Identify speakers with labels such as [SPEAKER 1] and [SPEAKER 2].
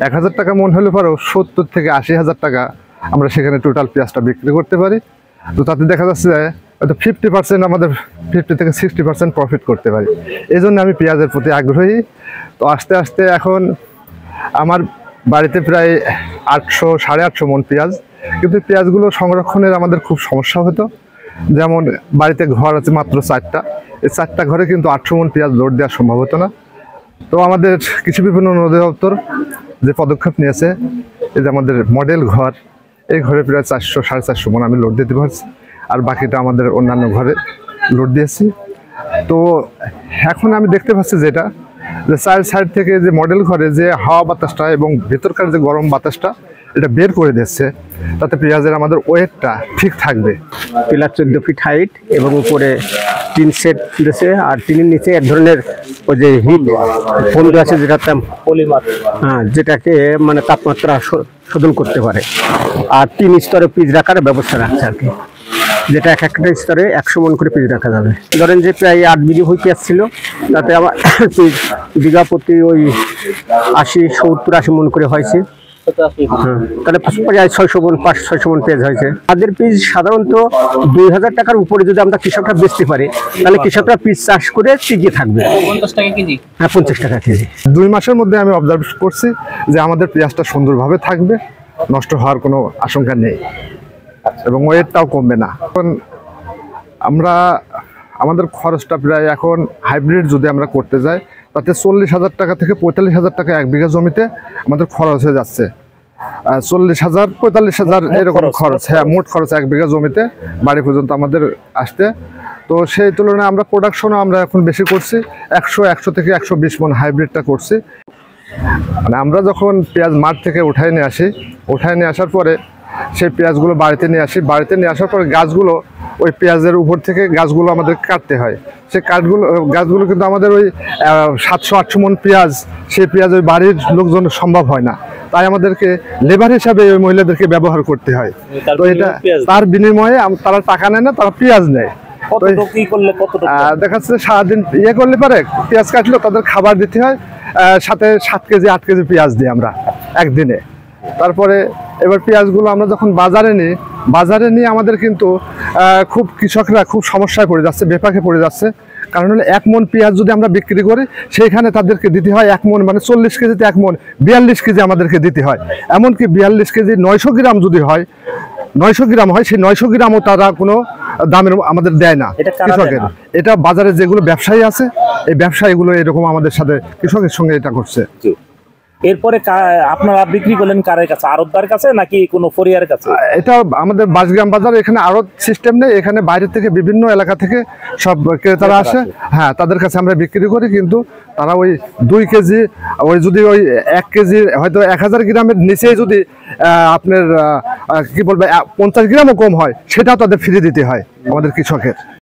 [SPEAKER 1] 1000 টাকা মন হলে পরেও 70 থেকে 80,000 টাকা আমরা সেখানে টোটাল পেঁয়াজটা বিক্রি করতে পারি। তো তাতে দেখা যাচ্ছে হয়তো 50% আমাদের 50 থেকে 60% প্রফিট করতে পারি। এই জন্য আমি পেঁয়াজের প্রতি আগ্রহী। তো আস্তে আস্তে এখন আমার বাড়িতে প্রায় 800-850 মন পেঁয়াজ, কিন্তু পেঁয়াজগুলো সংরক্ষণের আমাদের খুব সমস্যা হতো। যেমন বাড়িতে ঘর আছে মাত্র 4টা, এই 4টা ঘরে কিন্তু 800 মন পেঁয়াজ লোড দেওয়া সম্ভব হতো না। তো আমাদের কৃষি বিপণন অধিদপ্তর যে পদক্ষেপ নিয়েছে, এই যে আমাদের মডেল ঘর, এই ঘরে প্রায় 400-450 মন আমি লোড দিতে পারছি, আর বাকিটা আমাদের অন্যান্য ঘরে লোড দিয়েছি। তো এখন আমি দেখতে পাচ্ছি যেটা যে সাইড থেকে যে মডেল ঘরে যে হাওয়া বাতাসটা এবং ভেতরকার যে গরম বাতাসটা এটা বের করে দিচ্ছে, তাতে পেঁয়াজের আমাদের ওয়েটটা ঠিক থাকবে।
[SPEAKER 2] পিলার 14 ফিট হাইট এবং উপরে 3 সেট দিয়েছে, আর 3-এর নিচে এক ধরনের ওই যে হিট ফোম দেওয়া আছে, যেটা পলিমার, হ্যাঁ, যেটাকে মানে তাপমাত্রা শোধন করতে পারে। আর 3 স্তরে পিচ রাখার ব্যবস্থা রাখছে আর কি, যেটা এক একটা স্তরে 100 মন করে পিচ রাখা যাবে। ধরেন যে প্রায় 8 বিঘি হয়ে পেঁয়াজ ছিল, তাতে আমার বিঘা প্রতি ওই 70-80 মন করে হয়েছে। তাহলে প্রায় 600 মন 500-600 মন পেঁয়াজ হয়েছে। তাদের পিস সাধারণত 2000 টাকার উপরে যদি আমরা কৃষকরা বেচতে পারি, তাহলে কৃষকরা পিস চাষ করে টিকে থাকবে।
[SPEAKER 3] 50 টাকা কেজি?
[SPEAKER 2] হ্যাঁ, 50 টাকা কেজি।
[SPEAKER 1] 2 মাসের মধ্যে আমি অবজার্ভ করছি যে আমাদের পেঁয়াজটা সুন্দরভাবে থাকবে, নষ্ট হওয়ার কোনো আশঙ্কা নেই এবং ওয়েটটাও কমবে না। এখন আমাদের খরচটা প্রায় এখন হাইব্রিড যদি আমরা করতে যাই, তাতে 40,000 টাকা থেকে 45,000 টাকা 1 বিঘা জমিতে আমাদের খরচ হয়ে যাচ্ছে। 40,000-45,000 এরকম খরচ, হ্যাঁ, মোট খরচ 1 বিঘা জমিতে বাড়ি পর্যন্ত আমাদের আসতে। তো সেই তুলনায় আমরা প্রোডাকশনও আমরা এখন বেশি করছি, 100 থেকে 120 মন হাইব্রিডটা করছি। মানে আমরা যখন পেঁয়াজ মাঠ থেকে উঠায় নিয়ে আসার পরে সেই পেঁয়াজগুলো বাড়িতে নিয়ে আসি, বাড়িতে নিয়ে আসার পরে গাছগুলো ওই পেঁয়াজের উপর থেকে গাছগুলো আমাদের কাটতে হয়। সেই গাছগুলো কিন্তু আমাদের ওই 700-800 মন পেঁয়াজ, সেই পেঁয়াজ ওই বাড়ির লোকজন সম্ভব হয় না, তাই আমাদেরকে লেবার হিসাবে ওই মহিলাদেরকে ব্যবহার করতে হয়। তো এটা তার বিনিময়ে তারা টাকা নেয় না, তারা পেঁয়াজ নেয়। দেখা যাচ্ছে সারাদিন করলে পারে পেঁয়াজ কাটলেও তাদের খাবার দিতে হয়, সাথে 7 কেজি 8 কেজি পেঁয়াজ দিই আমরা একদিনে। তারপরে এবার পেঁয়াজগুলো আমরা যখন বাজারে নিয়ে আমাদের কিন্তু কৃষকরা খুব সমস্যায় পড়ে যাচ্ছে, বেপাকে পড়ে যাচ্ছে। কারণ হলো 1 মন পেঁয়াজ যদি আমরা বিক্রি করি, সেইখানে তাদেরকে দিতে হয় 1 মন, মানে 40 কেজিতে 1 মন 42 কেজি আমাদেরকে দিতে হয়। এমনকি 42 কেজি 900 গ্রাম যদি হয়, 900 গ্রাম হয়, সেই 900 গ্রামও তারা কোনো দামের আমাদের দেয় না কৃষকের। এটা বাজারে যেগুলো ব্যবসায়ী আছে, এই ব্যবসায়ীগুলো এরকম আমাদের সাথে কৃষকের সঙ্গে এটা করছে।
[SPEAKER 3] এরপরে আপনারা বিক্রি করলেন কারের কাছে, আড়তদার কাছে নাকি কোনো ফরিয়ারের কাছে? এটা
[SPEAKER 1] আমাদের বাসগ্রাম বাজার, এখানে আড়ত সিস্টেম নেই, এখানে বাইরে থেকে বিভিন্ন এলাকা থেকে সব ক্রেতারা আসে, হ্যাঁ, তাদের কাছে আমরা বিক্রি করি। কিন্তু তারা ওই 2 কেজি, ওই যদি ওই 1 কেজি হয়তো 1000 গ্রামের নিচে যদি আপনার কি বলবে 50 গ্রামও কম হয়, সেটাও তাদের ফ্রি দিতে হয় আমাদের কৃষকের।